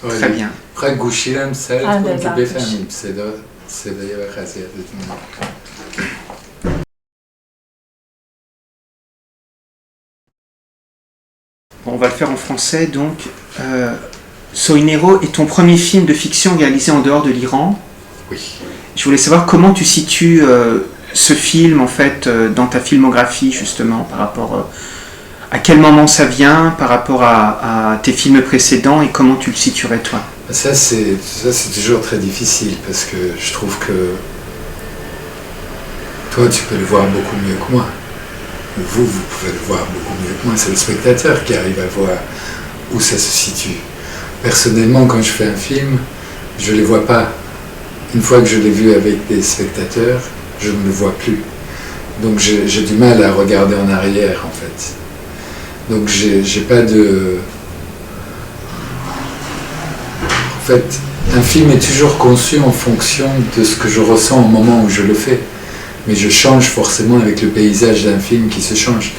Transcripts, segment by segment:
Très bien. Pragushiram Seltun befemim sedaya ve haziyatun. Bon, on va le faire en français, donc. Soinero est ton premier film de fiction réalisé en dehors de l'Iran. Oui. Je voulais savoir comment tu situes ce film, en fait, dans ta filmographie, justement, par rapport à quel moment ça vient, par rapport à tes films précédents, et comment tu le situerais, toi? Ça, c'est toujours très difficile, parce que je trouve que toi, tu peux le voir beaucoup mieux que moi. Vous pouvez le voir beaucoup mieux que moi. C'est le spectateur qui arrive à voir où ça se situe. Personnellement, quand je fais un film, je ne les vois pas. Une fois que je l'ai vu avec des spectateurs, je ne le vois plus. Donc j'ai du mal à regarder en arrière, en fait. Donc j'ai pas de... En fait, un film est toujours conçu en fonction de ce que je ressens au moment où je le fais. Mais je change forcément avec le paysage d'un film qui se change.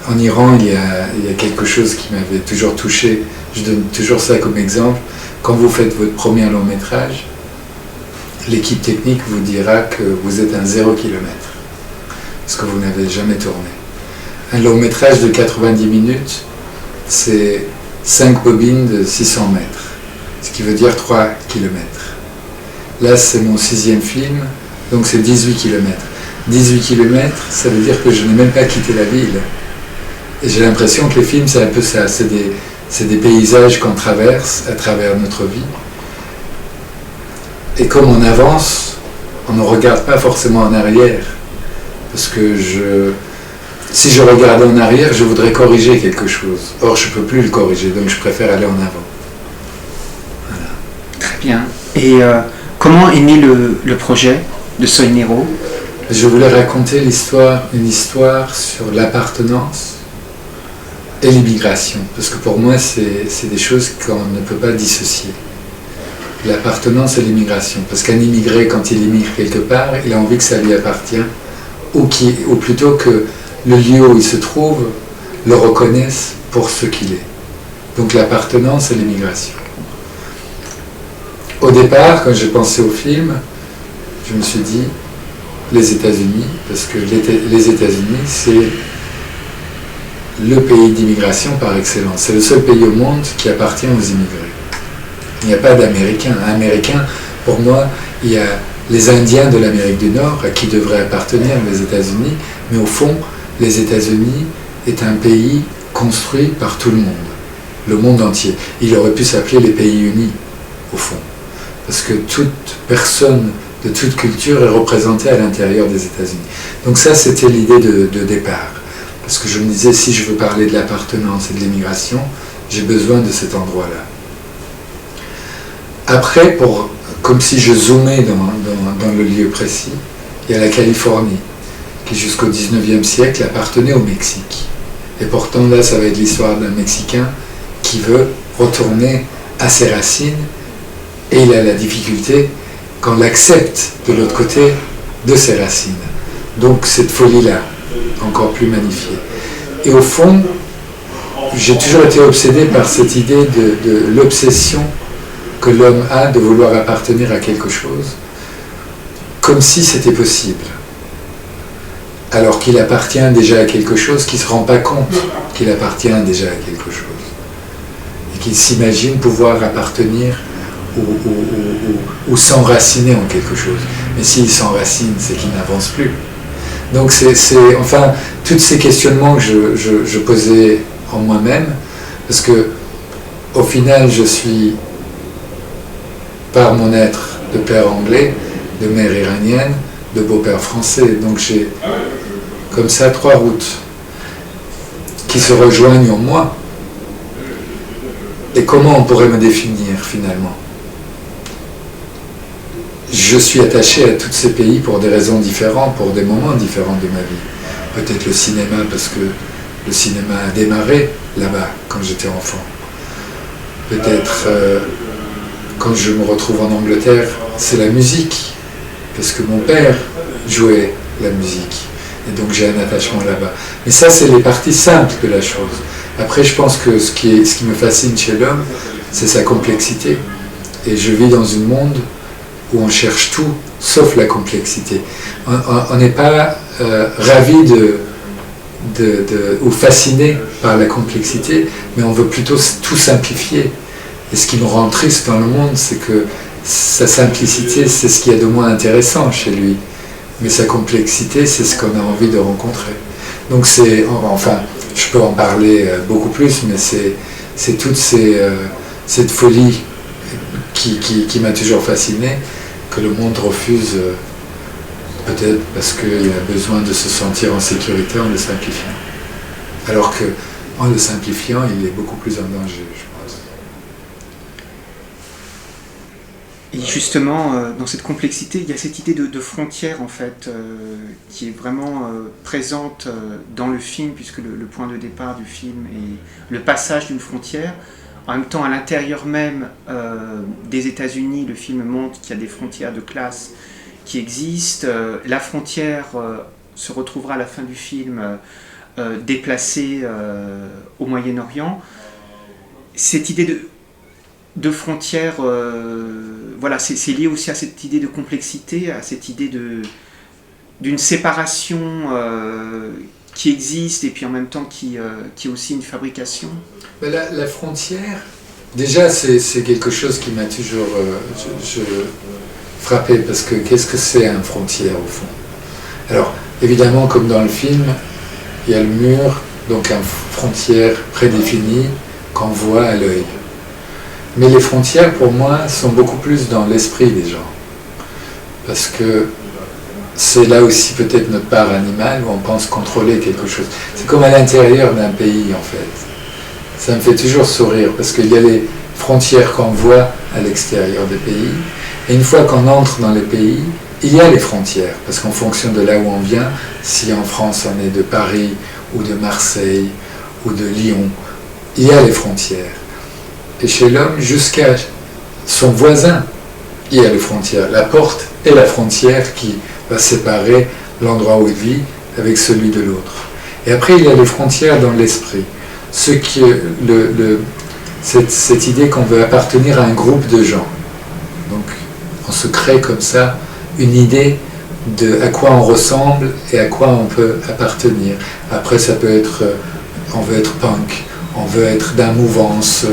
En Iran, il y a quelque chose qui m'avait toujours touché. Je donne toujours ça comme exemple. Quand vous faites votre premier long métrage, l'équipe technique vous dira que vous êtes à 0 km. Parce que vous n'avez jamais tourné. Un long métrage de 90 minutes, c'est 5 bobines de 600 mètres. Ce qui veut dire 3 km. Là, c'est mon 6e film, donc c'est 18 km. 18 km, ça veut dire que je n'ai même pas quitté la ville. Et j'ai l'impression que les films, c'est un peu ça. C'est des paysages qu'on traverse à travers notre vie. Et comme on avance, on ne regarde pas forcément en arrière. Parce que si je regardais en arrière, je voudrais corriger quelque chose. Or, je ne peux plus le corriger, donc je préfère aller en avant. Voilà. Très bien. Et comment est né le projet de Soinero? Je voulais raconter une histoire sur l'appartenance et l'immigration. Parce que pour moi, c'est des choses qu'on ne peut pas dissocier. L'appartenance et l'immigration. Parce qu'un immigré, quand il immigre quelque part, il a envie que ça lui appartient. Ou plutôt que le lieu où il se trouve le reconnaisse pour ce qu'il est. Donc l'appartenance et l'immigration. Au départ, quand j'ai pensé au film, je me suis dit les États-Unis, parce que les États-Unis, c'est le pays d'immigration par excellence. C'est le seul pays au monde qui appartient aux immigrés. Il n'y a pas d'Américains. Américains, pour moi, il y a les Indiens de l'Amérique du Nord à qui devraient appartenir les États-Unis, mais au fond, les États-Unis est un pays construit par tout le monde entier. Il aurait pu s'appeler les pays unis, au fond, parce que toute personne de toute culture est représentée à l'intérieur des États-Unis. Donc ça, c'était l'idée de départ, parce que je me disais, si je veux parler de l'appartenance et de l'immigration, j'ai besoin de cet endroit-là. Après, comme si je zoomais dans le lieu précis, il y a la Californie, qui jusqu'au 19e siècle appartenait au Mexique. Et pourtant, là, ça va être l'histoire d'un Mexicain qui veut retourner à ses racines, et il a la difficulté qu'on l'accepte de l'autre côté de ses racines. Donc cette folie-là, encore plus magnifiée. Et au fond, j'ai toujours été obsédé par cette idée de l'obsession que l'homme a de vouloir appartenir à quelque chose, comme si c'était possible. Alors qu'il appartient déjà à quelque chose, qu'il ne se rend pas compte qu'il appartient déjà à quelque chose. Et qu'il s'imagine pouvoir appartenir ou s'enraciner en quelque chose. Mais s'il s'enracine, c'est qu'il n'avance plus. Donc enfin, tous ces questionnements que je posais en moi-même, parce que au final, je suis, par mon être de père anglais, de mère iranienne, de beau-père français. Donc j'ai comme ça 3 routes qui se rejoignent en moi. Et comment on pourrait me définir finalement? Je suis attaché à tous ces pays pour des raisons différentes, pour des moments différents de ma vie. Peut-être le cinéma, parce que le cinéma a démarré là-bas quand j'étais enfant. Peut-être quand je me retrouve en Angleterre, c'est la musique, parce que mon père jouait la musique. Et donc j'ai un attachement là-bas. Mais ça, c'est les parties simples de la chose. Après, je pense que ce qui me fascine chez l'homme, c'est sa complexité. Et je vis dans un monde où on cherche tout, sauf la complexité. On n'est pas ravi ou fasciné par la complexité, mais on veut plutôt tout simplifier. Et ce qui nous rend triste dans le monde, c'est que sa simplicité, c'est ce qu'il y a de moins intéressant chez lui. Mais sa complexité, c'est ce qu'on a envie de rencontrer. Donc enfin, je peux en parler beaucoup plus, mais c'est toute cette folie qui m'a toujours fasciné, que le monde refuse, peut-être parce qu'il a besoin de se sentir en sécurité en le simplifiant. Alors qu'en le simplifiant, il est beaucoup plus en danger, je pense. Et justement, dans cette complexité, il y a cette idée de frontière, en fait, qui est vraiment présente dans le film, puisque le point de départ du film est le passage d'une frontière. En même temps, à l'intérieur même des États-Unis, le film montre qu'il y a des frontières de classe qui existent. La frontière se retrouvera à la fin du film déplacée au Moyen-Orient. Cette idée de frontière, voilà, c'est lié aussi à cette idée de complexité, à cette idée d'une séparation qui existe et puis en même temps qui est aussi une fabrication. Mais la frontière, déjà c'est quelque chose qui m'a toujours frappé, parce que qu'est-ce que c'est une frontière au fond? Alors évidemment, comme dans le film, il y a le mur, donc une frontière prédéfinie qu'on voit à l'œil. Mais les frontières pour moi sont beaucoup plus dans l'esprit des gens, parce que c'est là aussi peut-être notre part animale où on pense contrôler quelque chose. C'est comme à l'intérieur d'un pays en fait. Ça me fait toujours sourire, parce qu'il y a les frontières qu'on voit à l'extérieur des pays, et une fois qu'on entre dans les pays, il y a les frontières, parce qu'en fonction de là où on vient, si en France on est de Paris, ou de Marseille, ou de Lyon, il y a les frontières. Et chez l'homme, jusqu'à son voisin, il y a les frontières. La porte est la frontière qui va séparer l'endroit où il vit avec celui de l'autre. Et après, il y a les frontières dans l'esprit. Cette idée qu'on veut appartenir à un groupe de gens. Donc, on se crée comme ça une idée de à quoi on ressemble et à quoi on peut appartenir. Après, ça peut être, on veut être punk, on veut être d'une mouvance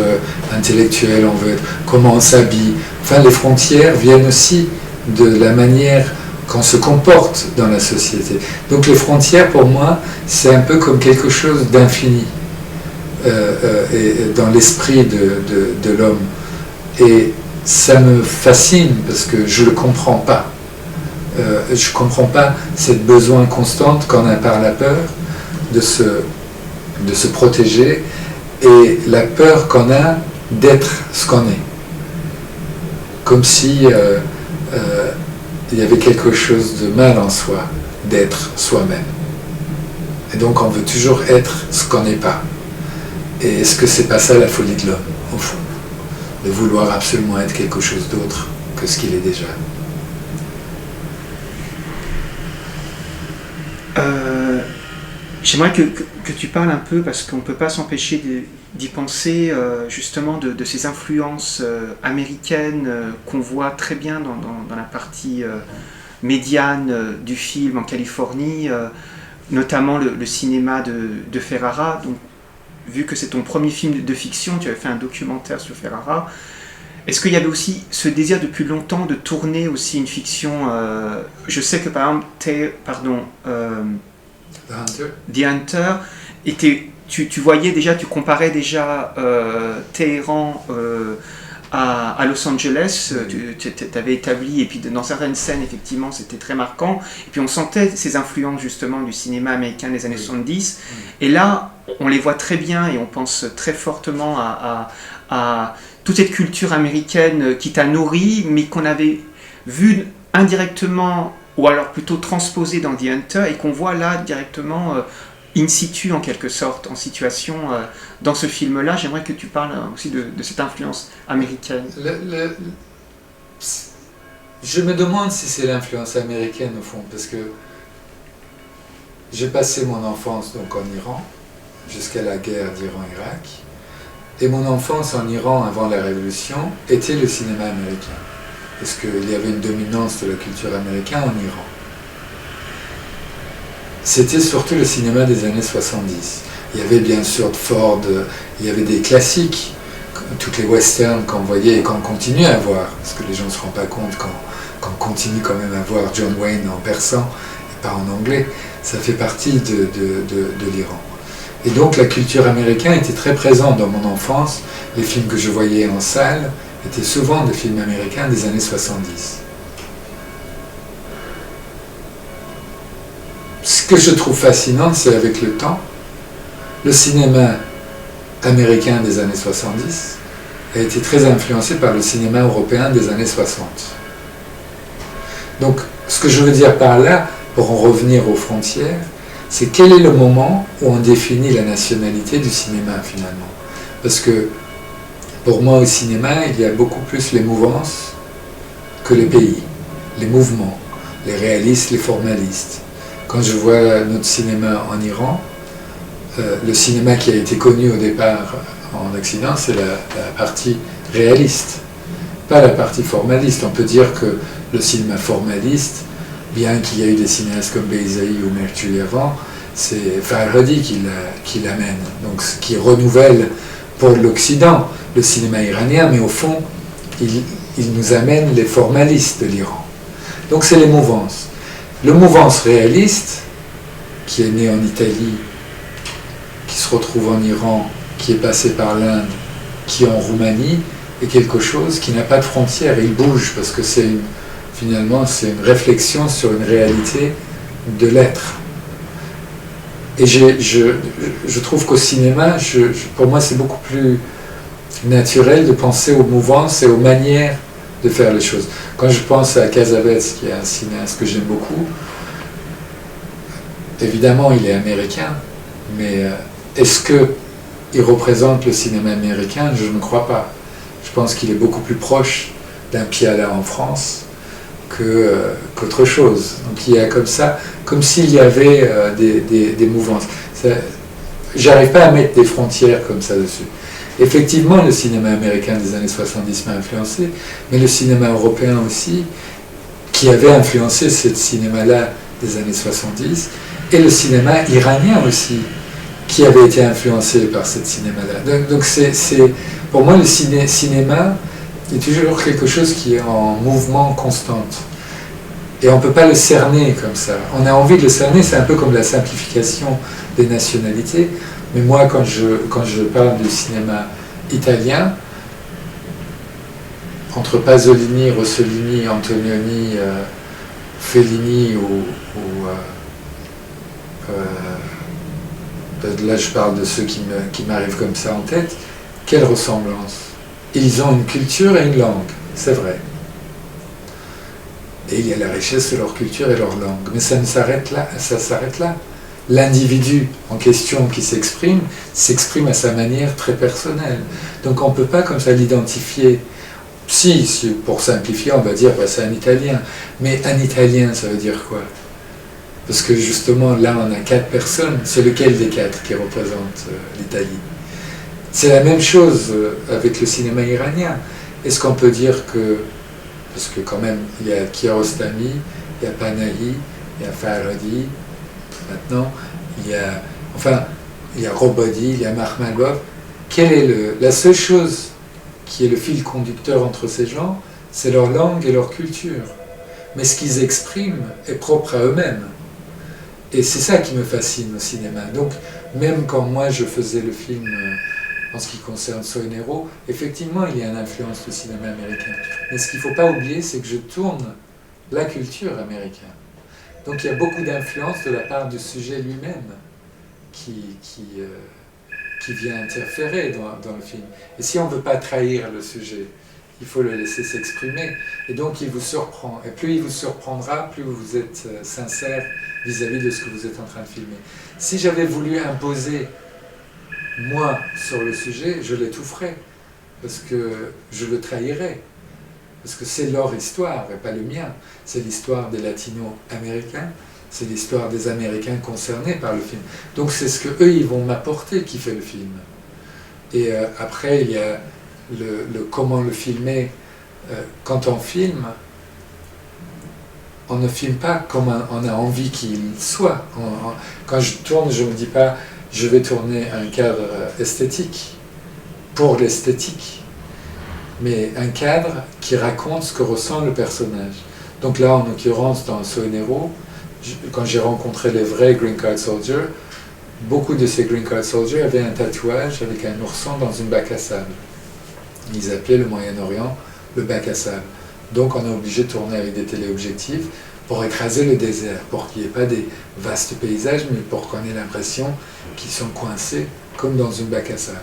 intellectuelle, on veut être comment on s'habille. Enfin, les frontières viennent aussi de la manière qu'on se comporte dans la société. Donc les frontières, pour moi, c'est un peu comme quelque chose d'infini dans l'esprit de l'homme. Et ça me fascine parce que je ne le comprends pas. Je ne comprends pas cette besoin constante qu'on a par la peur de se protéger, et la peur qu'on a d'être ce qu'on est. Comme si il y avait quelque chose de mal en soi, d'être soi-même. Et donc on veut toujours être ce qu'on n'est pas. Et est-ce que c'est pas ça la folie de l'homme, au fond? De vouloir absolument être quelque chose d'autre que ce qu'il est déjà. J'aimerais que tu parles un peu, parce qu'on ne peut pas s'empêcher d'y penser, justement de ces influences américaines qu'on voit très bien dans la partie médiane du film en Californie, notamment le cinéma de Ferrara. Donc, vu que c'est ton premier film de fiction, tu avais fait un documentaire sur Ferrara, est-ce qu'il y avait aussi ce désir depuis longtemps de tourner aussi une fiction je sais que par exemple, The Hunter était, tu voyais déjà, tu comparais déjà Téhéran à Los Angeles, tu avais établi, et puis dans certaines scènes, effectivement, c'était très marquant, et puis on sentait ces influences justement du cinéma américain des années 70, et là, on les voit très bien, et on pense très fortement à toute cette culture américaine qui t'a nourri, mais qu'on avait vue indirectement, ou alors plutôt transposée dans The Hunter, et qu'on voit là directement in situ en quelque sorte, en situation dans ce film-là. J'aimerais que tu parles aussi de cette influence américaine. Je me demande si c'est l'influence américaine au fond, parce que j'ai passé mon enfance donc en Iran, jusqu'à la guerre d'Iran-Irak, Et mon enfance en Iran avant la Révolution était le cinéma américain. Parce qu'il y avait une dominance de la culture américaine en Iran. C'était surtout le cinéma des années 70. Il y avait bien sûr Ford, il y avait des classiques, toutes les westerns qu'on voyait et qu'on continue à voir, parce que les gens ne se rendent pas compte qu'on continue quand même à voir John Wayne en persan et pas en anglais. Ça fait partie de l'Iran. Et donc la culture américaine était très présente dans mon enfance. Les films que je voyais en salle étaient souvent des films américains des années 70. Ce que je trouve fascinant, c'est avec le temps, le cinéma américain des années 70 a été très influencé par le cinéma européen des années 60. Donc, ce que je veux dire par là, pour en revenir aux frontières, c'est quel est le moment où on définit la nationalité du cinéma finalement. Parce que pour moi au cinéma, il y a beaucoup plus les mouvances que les pays, les mouvements, les réalistes, les formalistes. Quand je vois notre cinéma en Iran, le cinéma qui a été connu au départ en Occident, c'est la partie réaliste, pas la partie formaliste. On peut dire que le cinéma formaliste, bien qu'il y ait eu des cinéastes comme Beyzaï ou Merchuli avant, c'est Farhadi qui l'amène, donc ce qui renouvelle pour l'Occident le cinéma iranien, mais au fond, il nous amène les formalistes de l'Iran. Donc c'est les mouvances. Le mouvance réaliste, qui est né en Italie, qui se retrouve en Iran, qui est passé par l'Inde, qui est en Roumanie, est quelque chose qui n'a pas de frontières. Il bouge parce que finalement c'est une réflexion sur une réalité de l'être. Et je trouve qu'au cinéma, pour moi c'est beaucoup plus naturel de penser aux mouvances et aux manières de faire les choses. Quand je pense à Cassavetes, qui est un cinéaste que j'aime beaucoup, évidemment il est américain, mais est-ce qu'il représente le cinéma américain? Je ne crois pas. Je pense qu'il est beaucoup plus proche d'un Piala en France qu'autre chose. Donc il y a comme ça, comme s'il y avait des mouvances. J'arrive pas à mettre des frontières comme ça dessus. Effectivement, le cinéma américain des années 70 m'a influencé, mais le cinéma européen aussi, qui avait influencé ce cinéma-là des années 70, et le cinéma iranien aussi, qui avait été influencé par ce cinéma-là. Donc pour moi, le cinéma est toujours quelque chose qui est en mouvement constant. Et on ne peut pas le cerner comme ça. On a envie de le cerner, c'est un peu comme la simplification des nationalités. Mais moi, quand je parle du cinéma italien, entre Pasolini, Rossellini, Antonioni, Fellini là je parle de ceux qui m'arrivent comme ça en tête, quelle ressemblance? Ils ont une culture et une langue, c'est vrai. Et il y a la richesse de leur culture et leur langue. Mais ça s'arrête là. L'individu en question qui s'exprime à sa manière très personnelle. Donc on ne peut pas comme ça l'identifier. Si, pour simplifier, on va dire c'est un Italien. Mais un Italien, ça veut dire quoi? Parce que justement, là, on a 4 personnes. C'est lequel des 4 qui représente l'Italie? C'est la même chose avec le cinéma iranien. Est-ce qu'on peut dire que... Parce que quand même, il y a Kiarostami, il y a Panahi, il y a Farhadi, maintenant, il y a Robodi, il y a Makhmalbaf. Quelle est la seule chose qui est le fil conducteur entre ces gens, c'est leur langue et leur culture. Mais ce qu'ils expriment est propre à eux-mêmes. Et c'est ça qui me fascine au cinéma. Donc, même quand moi je faisais le film en ce qui concerne Soenero, effectivement, il y a une influence du cinéma américain. Mais ce qu'il ne faut pas oublier, c'est que je tourne la culture américaine. Donc il y a beaucoup d'influence de la part du sujet lui-même qui vient interférer dans le film. Et si on ne veut pas trahir le sujet, il faut le laisser s'exprimer. Et donc il vous surprend. Et plus il vous surprendra, plus vous êtes sincère vis-à-vis de ce que vous êtes en train de filmer. Si j'avais voulu imposer moi sur le sujet, je l'étoufferais, parce que je le trahirais. Parce que c'est leur histoire et pas le mien. C'est l'histoire des latino-américains, c'est l'histoire des Américains concernés par le film. Donc c'est ce qu'eux, ils vont m'apporter qui fait le film. Et après, il y a comment le filmer. Quand on filme, on ne filme pas comme on a envie qu'il soit. Quand je tourne, je ne me dis pas je vais tourner un cadre esthétique pour l'esthétique, mais un cadre qui raconte ce que ressent le personnage. Donc là, en l'occurrence, dans Soenero, quand j'ai rencontré les vrais Green Card Soldiers, beaucoup de ces Green Card Soldiers avaient un tatouage avec un ourson dans une bac à sable. Ils appelaient le Moyen-Orient le bac à sable. Donc on est obligé de tourner avec des téléobjectifs pour écraser le désert, pour qu'il n'y ait pas des vastes paysages, mais pour qu'on ait l'impression qu'ils sont coincés comme dans une bac à sable.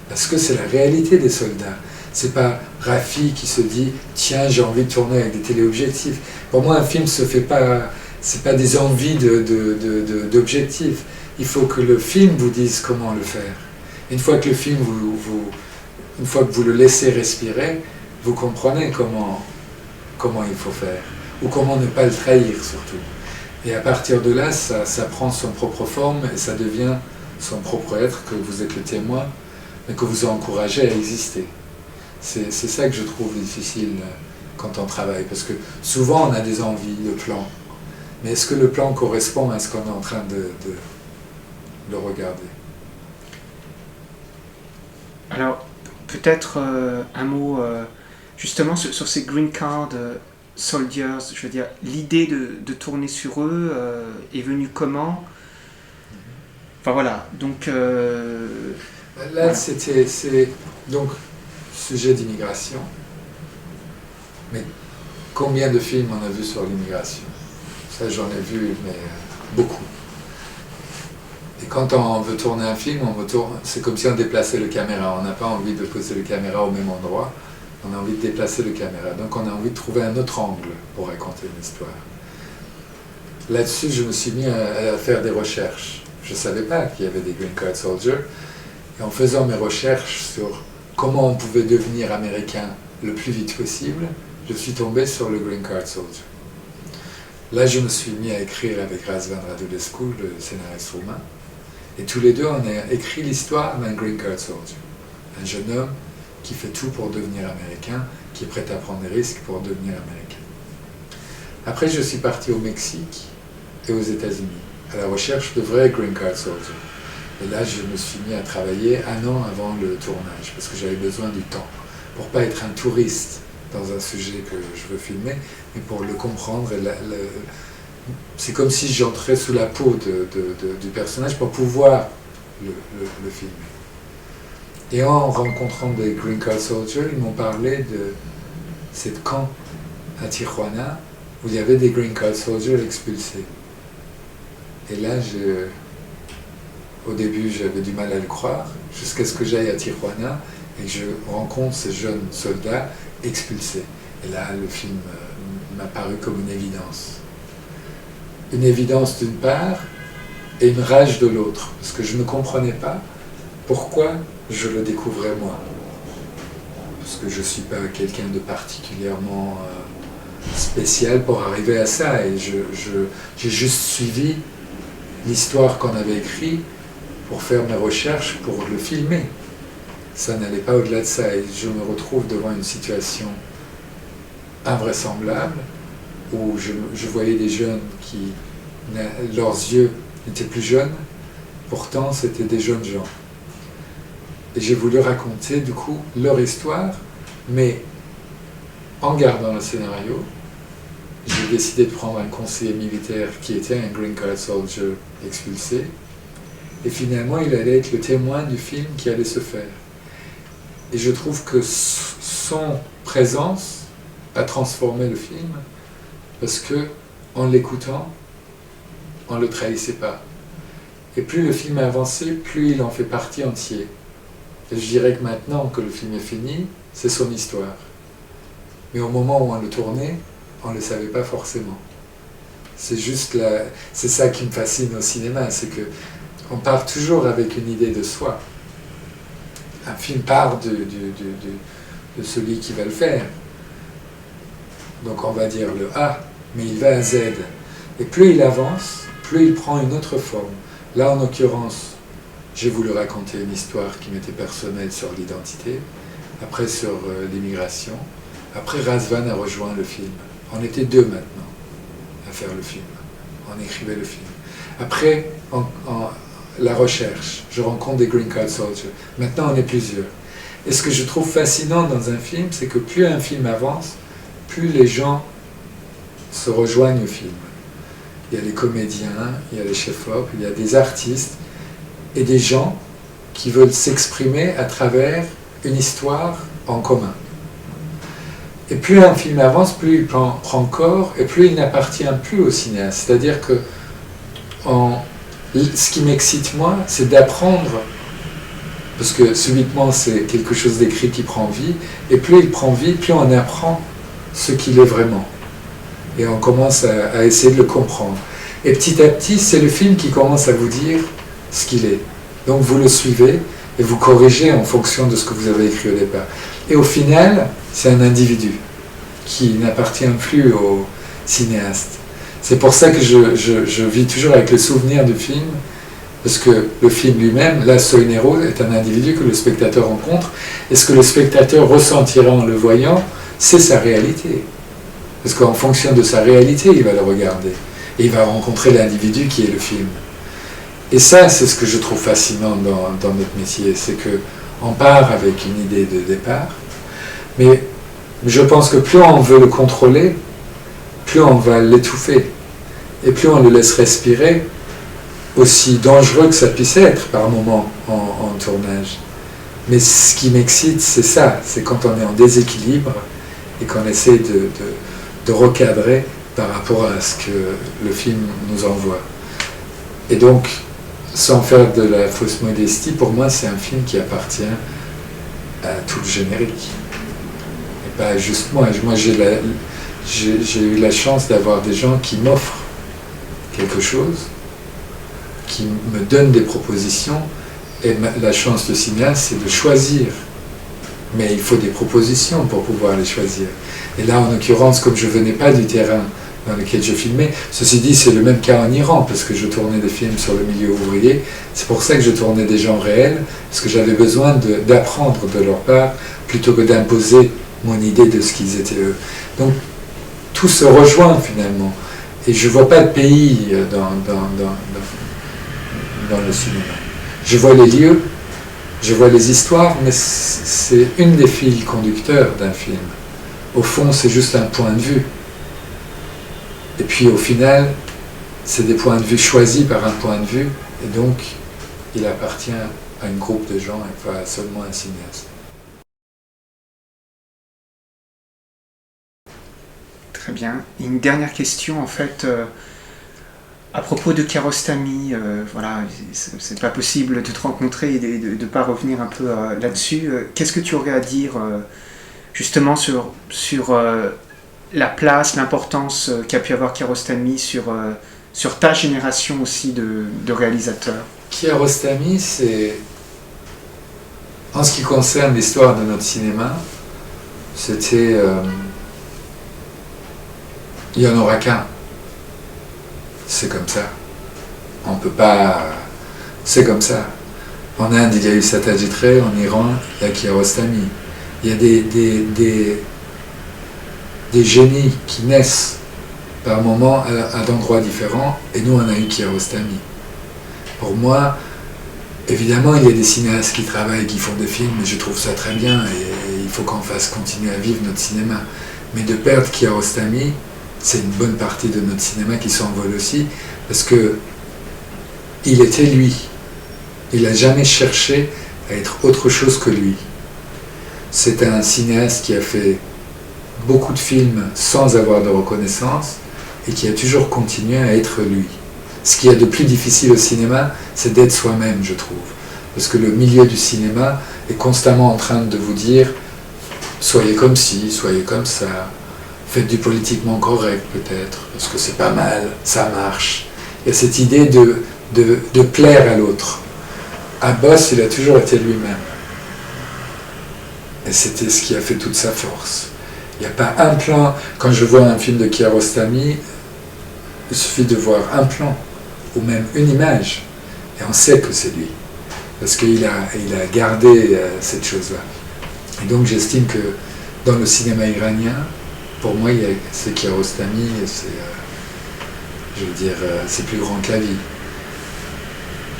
Parce que c'est la réalité des soldats. C'est pas Rafi qui se dit « Tiens, j'ai envie de tourner avec des téléobjectifs ». Pour moi, un film se fait pas... C'est pas des envies d'objectifs. Il faut que le film vous dise comment le faire. Une fois que le film une fois que vous le laissez respirer, vous comprenez comment il faut faire, ou comment ne pas le trahir surtout. Et à partir de là, ça prend son propre forme et ça devient son propre être, que vous êtes le témoin, mais que vous encouragez à exister. C'est ça que je trouve difficile quand on travaille, parce que souvent on a des envies de plans, mais est-ce que le plan correspond à ce qu'on est en train de regarder? Alors, peut-être un mot justement sur ces Green Card Soldiers, je veux dire, l'idée de tourner sur eux est venue comment? Enfin voilà, donc... Là, voilà. C'est donc sujet d'immigration, mais combien de films on a vu sur l'immigration? Ça, j'en ai vu, mais beaucoup. Et quand on veut tourner un film, c'est comme si on déplaçait le caméra. On n'a pas envie de poser le caméra au même endroit, on a envie de déplacer le caméra. Donc on a envie de trouver un autre angle pour raconter une histoire. Là-dessus, je me suis mis à faire des recherches. Je ne savais pas qu'il y avait des Green Card Soldiers. Et en faisant mes recherches sur comment on pouvait devenir américain le plus vite possible, je suis tombé sur le Green Card Soldier. Là, je me suis mis à écrire avec Razvan Radulescu, le scénariste roumain. Et tous les deux, on a écrit l'histoire d'un Green Card Soldier. Un jeune homme qui fait tout pour devenir américain, qui est prêt à prendre des risques pour devenir américain. Après, je suis parti au Mexique et aux États-Unis, à la recherche de vrais Green Card Soldiers. Et là, je me suis mis à travailler 1 an avant le tournage, parce que j'avais besoin du temps, pour ne pas être un touriste dans un sujet que je veux filmer, mais pour le comprendre. C'est comme si j'entrais sous la peau du personnage pour pouvoir le filmer. Et en rencontrant des Green Card Soldiers, ils m'ont parlé de cette camp à Tijuana où il y avait des Green Card Soldiers expulsés. Et là, au début, j'avais du mal à le croire, jusqu'à ce que j'aille à Tijuana et que je rencontre ces jeunes soldats expulsés. Et là, le film m'a paru comme une évidence. Une évidence d'une part et une rage de l'autre, parce que je ne comprenais pas pourquoi je le découvrais moi. Parce que je ne suis pas quelqu'un de particulièrement spécial pour arriver à ça, et j'ai juste suivi l'histoire qu'on avait écrite pour faire mes recherches, pour le filmer. Ça n'allait pas au-delà de ça, et je me retrouve devant une situation invraisemblable où je voyais des jeunes qui, leurs yeux n'étaient plus jeunes, pourtant c'était des jeunes gens. Et j'ai voulu raconter du coup leur histoire, mais en gardant le scénario, j'ai décidé de prendre un conseiller militaire qui était un Green Card Soldier expulsé, et finalement il allait être le témoin du film qui allait se faire. Et je trouve que son présence a transformé le film, parce que en l'écoutant, on ne le trahissait pas. Et plus le film a avancé, plus il en fait partie entière. Et je dirais que maintenant que le film est fini, c'est son histoire. Mais au moment où on le tournait, on ne le savait pas forcément. C'est juste c'est ça qui me fascine au cinéma, c'est que on part toujours avec une idée de soi. Un film part de celui qui va le faire. Donc on va dire le A, mais il va à Z. Et plus il avance, plus il prend une autre forme. Là, en l'occurrence, j'ai voulu raconter une histoire qui m'était personnelle sur l'identité, après sur l'immigration. Après, Razvan a rejoint le film. On était deux maintenant à faire le film. On écrivait le film. Après, la recherche. Je rencontre des Green Card Soldiers. Maintenant, on est plusieurs. Et ce que je trouve fascinant dans un film, c'est que plus un film avance, plus les gens se rejoignent au film. Il y a les comédiens, il y a les chefs-op, il y a des artistes et des gens qui veulent s'exprimer à travers une histoire en commun. Et plus un film avance, plus il prend corps et plus il n'appartient plus au cinéaste. C'est-à-dire que ce qui m'excite moi, c'est d'apprendre, parce que subitement c'est quelque chose d'écrit qui prend vie, et plus il prend vie, plus on apprend ce qu'il est vraiment. Et on commence à essayer de le comprendre. Et petit à petit, c'est le film qui commence à vous dire ce qu'il est. Donc vous le suivez et vous corrigez en fonction de ce que vous avez écrit au départ. Et au final, c'est un individu qui n'appartient plus au cinéaste. C'est pour ça que je vis toujours avec le souvenir du film, parce que le film lui-même, là, Soinero, est un individu que le spectateur rencontre, et ce que le spectateur ressentira en le voyant, c'est sa réalité. Parce qu'en fonction de sa réalité, il va le regarder. Et il va rencontrer l'individu qui est le film. Et ça, c'est ce que je trouve fascinant dans notre métier. C'est qu'on part avec une idée de départ, mais je pense que plus on veut le contrôler, plus on va l'étouffer. Et plus on le laisse respirer, aussi dangereux que ça puisse être par moment en tournage. Mais ce qui m'excite, c'est ça. C'est quand on est en déséquilibre et qu'on essaie de recadrer par rapport à ce que le film nous envoie. Et donc, sans faire de la fausse modestie, pour moi, c'est un film qui appartient à tout le générique. Et pas juste moi. Moi, j'ai eu la chance d'avoir des gens qui m'offrent quelque chose, qui me donnent des propositions, et la chance de cinéaste, c'est de choisir. Mais il faut des propositions pour pouvoir les choisir. Et là, en l'occurrence, comme je ne venais pas du terrain dans lequel je filmais, ceci dit, c'est le même cas en Iran, parce que je tournais des films sur le milieu ouvrier. C'est pour ça que je tournais des gens réels, parce que j'avais besoin d'apprendre de leur part, plutôt que d'imposer mon idée de ce qu'ils étaient eux. Donc, tout se rejoint finalement. Et je ne vois pas de pays dans le cinéma. Je vois les lieux, je vois les histoires, mais c'est une des fils conducteurs d'un film. Au fond, c'est juste un point de vue. Et puis au final, c'est des points de vue choisis par un point de vue, et donc il appartient à un groupe de gens et pas seulement à un cinéaste. Très bien. Et une dernière question, en fait, à propos de Kiarostami, voilà, c'est pas possible de te rencontrer et de ne pas revenir un peu là-dessus. Qu'est-ce que tu aurais à dire justement sur la place, l'importance qu'a pu avoir Kiarostami sur ta génération aussi de réalisateurs? Kiarostami, c'est, en ce qui concerne l'histoire de notre cinéma, c'était... il n'y en aura qu'un. C'est comme ça. On ne peut pas... C'est comme ça. En Inde, il y a eu Satyajit Ray, en Iran, il y a Kiarostami. Il y a des génies qui naissent par moments à d'endroits différents, et nous, on a eu Kiarostami. Pour moi, évidemment, il y a des cinéastes qui travaillent, qui font des films, et je trouve ça très bien, et il faut qu'on fasse continuer à vivre notre cinéma. Mais de perdre Kiarostami, c'est une bonne partie de notre cinéma qui s'envole aussi, parce que il était lui. Il n'a jamais cherché à être autre chose que lui. C'est un cinéaste qui a fait beaucoup de films sans avoir de reconnaissance et qui a toujours continué à être lui. Ce qu'il y a de plus difficile au cinéma, c'est d'être soi-même, je trouve. Parce que le milieu du cinéma est constamment en train de vous dire « soyez comme ci, soyez comme ça ». Faites du politiquement correct peut-être, parce que c'est pas mal, ça marche. Il y a cette idée de plaire à l'autre. Abbas, il a toujours été lui-même. Et c'était ce qui a fait toute sa force. Il n'y a pas un plan, quand je vois un film de Kiarostami, il suffit de voir un plan, ou même une image, et on sait que c'est lui. parce qu'il a gardé cette chose-là. Et donc j'estime que dans le cinéma iranien, pour moi, c'est Kiarostami, c'est plus grand que la vie.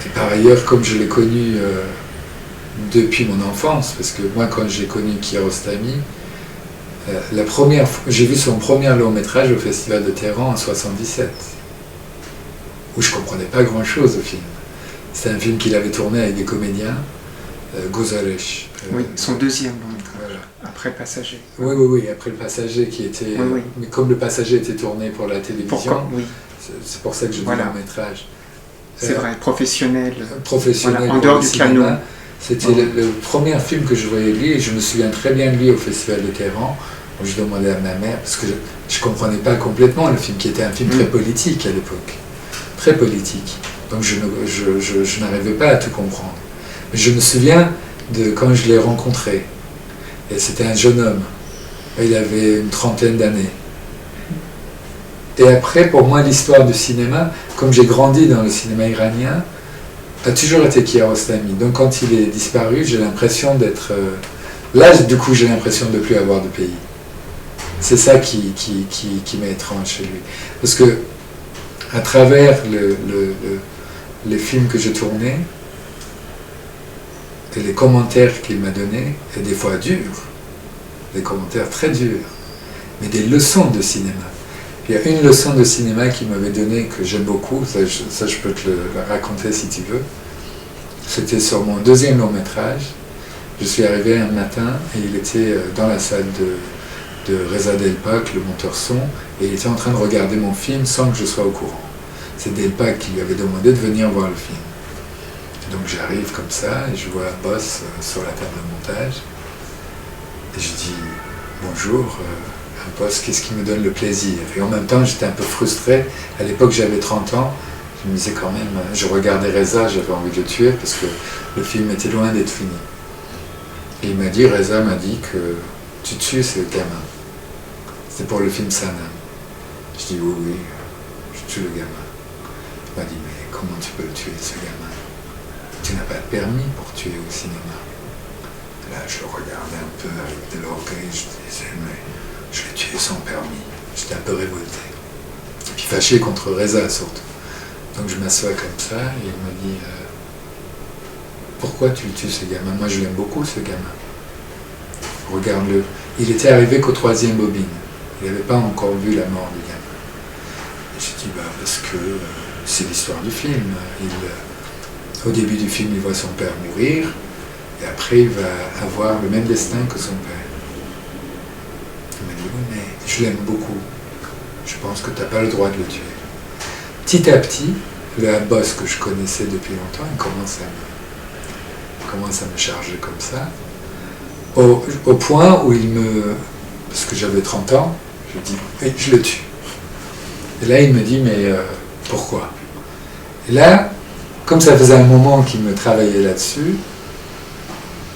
Et par ailleurs, comme je l'ai connu depuis mon enfance, parce que moi, quand j'ai connu Kiarostami, j'ai vu son premier long métrage au Festival de Téhéran en 77, où je ne comprenais pas grand-chose au film. C'était un film qu'il avait tourné avec des comédiens, Gozalesh. Oui, son deuxième long métrage, voilà. Après Le Passager. Oui, après Le Passager qui était... Oui. Mais comme Le Passager était tourné pour la télévision, oui. C'est pour ça que je dis long métrage. C'est vrai, professionnel. Professionnel, en dehors du canon. C'était le premier film que je voyais de lui, et je me souviens très bien de lui au Festival de Téhéran, où je demandais à ma mère, parce que je ne comprenais pas complètement le film, qui était un film très politique à l'époque. Très politique. Donc je n'arrivais pas à tout comprendre. Mais je me souviens de quand je l'ai rencontré. Et c'était un jeune homme. Il avait une trentaine d'années. Et après, pour moi, l'histoire du cinéma, comme j'ai grandi dans le cinéma iranien, a toujours été Kiarostami. Donc quand il est disparu, j'ai l'impression d'être... Là, du coup, j'ai l'impression de ne plus avoir de pays. C'est ça qui m'est étrange chez lui. Parce que, à travers les films que j'ai tournés, et les commentaires qu'il m'a donnés, et des fois durs, des commentaires très durs, mais des leçons de cinéma. Il y a une leçon de cinéma qu'il m'avait donnée que j'aime beaucoup, ça je peux te le raconter si tu veux. C'était sur mon deuxième long métrage. Je suis arrivé un matin et il était dans la salle de Reza Delpak, le monteur son, et il était en train de regarder mon film sans que je sois au courant. C'est Delpak qui lui avait demandé de venir voir le film. Donc j'arrive comme ça et je vois un boss sur la table de montage. Et je dis bonjour, un boss, qu'est-ce qui me donne le plaisir? Et en même temps j'étais un peu frustré. À l'époque j'avais 30 ans. Je me disais quand même, je regardais Reza, j'avais envie de le tuer parce que le film était loin d'être fini. Et il m'a dit, Reza m'a dit que tu tues ce gamin. C'était pour le film Sanam. Je dis oui, je tue le gamin. Il m'a dit, mais comment tu peux le tuer ce gamin? Tu n'as pas de permis pour tuer au cinéma. Et là je le regardais un peu avec de l'orgueil, je disais, mais je l'ai tué sans permis. J'étais un peu révolté. Et puis fâché contre Reza surtout. Donc je m'assois comme ça et il me dit pourquoi tu tues ce gamin? Moi je l'aime beaucoup ce gamin. Regarde-le. Il était arrivé qu'au 3e bobine. Il n'avait pas encore vu la mort du gamin. Et je dis parce que c'est l'histoire du film. Au début du film il voit son père mourir et après il va avoir le même destin que son père. Il m'a dit oui mais je l'aime beaucoup. Je pense que tu n'as pas le droit de le tuer. Petit à petit, le boss que je connaissais depuis longtemps, il commence à me charger comme ça, au point où parce que j'avais 30 ans, je dis, oui, je le tue. Et là, il me dit, mais pourquoi? Et là, comme ça faisait un moment qu'il me travaillait là-dessus,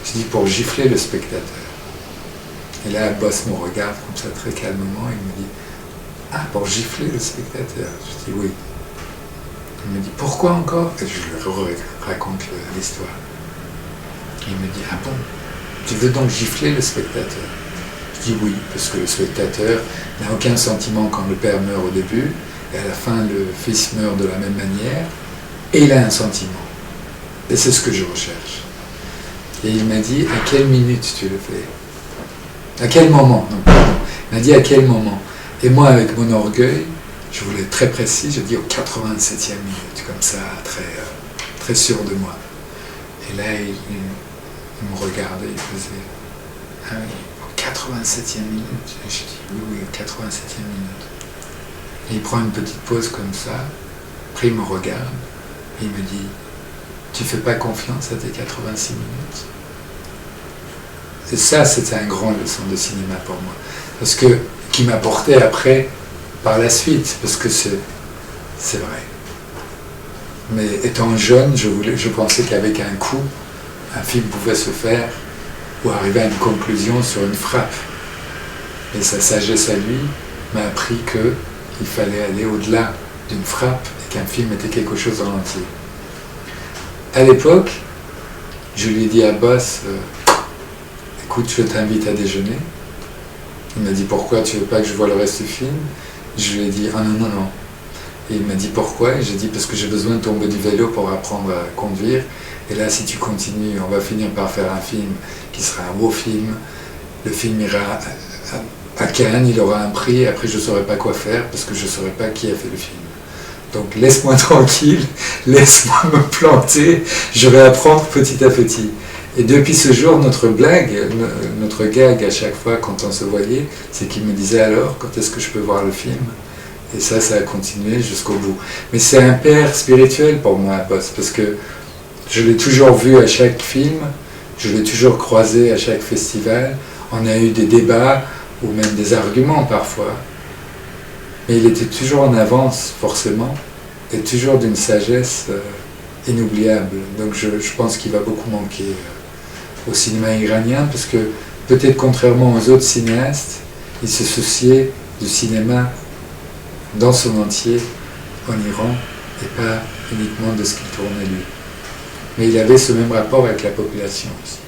je dis, pour gifler le spectateur. Et là, le boss me regarde comme ça, très calmement, il me dit, ah, pour gifler le spectateur? Je dis, oui. Il me dit, pourquoi encore? Et je lui raconte l'histoire. Il me dit, ah bon, tu veux donc gifler le spectateur? Je dis oui, parce que le spectateur n'a aucun sentiment quand le père meurt au début, et à la fin le fils meurt de la même manière, et il a un sentiment. Et c'est ce que je recherche. Et il m'a dit, à quelle minute tu le fais? À quel moment? Non, pardon. Il m'a dit, à quel moment? Et moi, avec mon orgueil, je voulais être très précis, je dis au 87e minute, comme ça, très sûr de moi. Et là, il me regardait, il faisait, ah oui, au 87e minute. Et je dis, oui, au 87e minute. Et il prend une petite pause comme ça, après il me regarde, et il me dit, tu fais pas confiance à tes 86 minutes? Et ça, c'était une grande leçon de cinéma pour moi. Parce que, qui m'a porté après, par la suite, parce que c'est vrai. Mais étant jeune, je pensais qu'avec un coup, un film pouvait se faire ou arriver à une conclusion sur une frappe. Et sa sagesse à lui m'a appris qu'il fallait aller au-delà d'une frappe et qu'un film était quelque chose en entier. À l'époque, Je lui ai dit à Boss, écoute, je t'invite à déjeuner. Il m'a dit, pourquoi tu veux pas que je voie le reste du film? Je lui ai dit, ah non, non, non. Et il m'a dit, pourquoi? Et j'ai dit, parce que j'ai besoin de tomber du vélo pour apprendre à conduire. Et là, si tu continues, on va finir par faire un film qui sera un beau film. Le film ira à Cannes, il aura un prix, et après je ne saurai pas quoi faire, parce que je ne saurai pas qui a fait le film. Donc laisse-moi tranquille, laisse-moi me planter, je vais apprendre petit à petit. Et depuis ce jour, notre blague, notre gag à chaque fois quand on se voyait, c'est qu'il me disait alors, quand est-ce que je peux voir le film? Et ça a continué jusqu'au bout. Mais c'est un père spirituel pour moi, Boss, parce que je l'ai toujours vu à chaque film, je l'ai toujours croisé à chaque festival, on a eu des débats, ou même des arguments parfois. Mais il était toujours en avance, forcément, et toujours d'une sagesse inoubliable. Donc je pense qu'il va beaucoup manquer au cinéma iranien, parce que peut-être contrairement aux autres cinéastes, il se souciait du cinéma dans son entier en Iran, et pas uniquement de ce qu'il tournait lui. Mais il avait ce même rapport avec la population aussi.